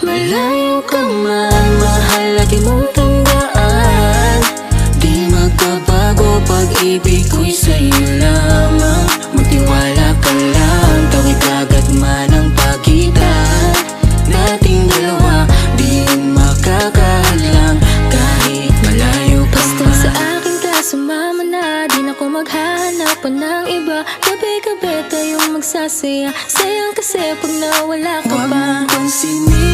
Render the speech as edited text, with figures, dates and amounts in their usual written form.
Malayo ka man, mahal lagi mong tandaan. Di magbabago, pag-ibig ko'y sa'yo lamang. Magtiwala ka lang, tawid agad man ang pagitan nating dalawa. Di makakahadlang kahit malayo ka man. Basta sa akin ka sumama na, di na ko maghahanap pa ng iba. Gabi-gabi tayong magsasaya, sayang kasi pag nawala ka Huwag pa. mong pansinin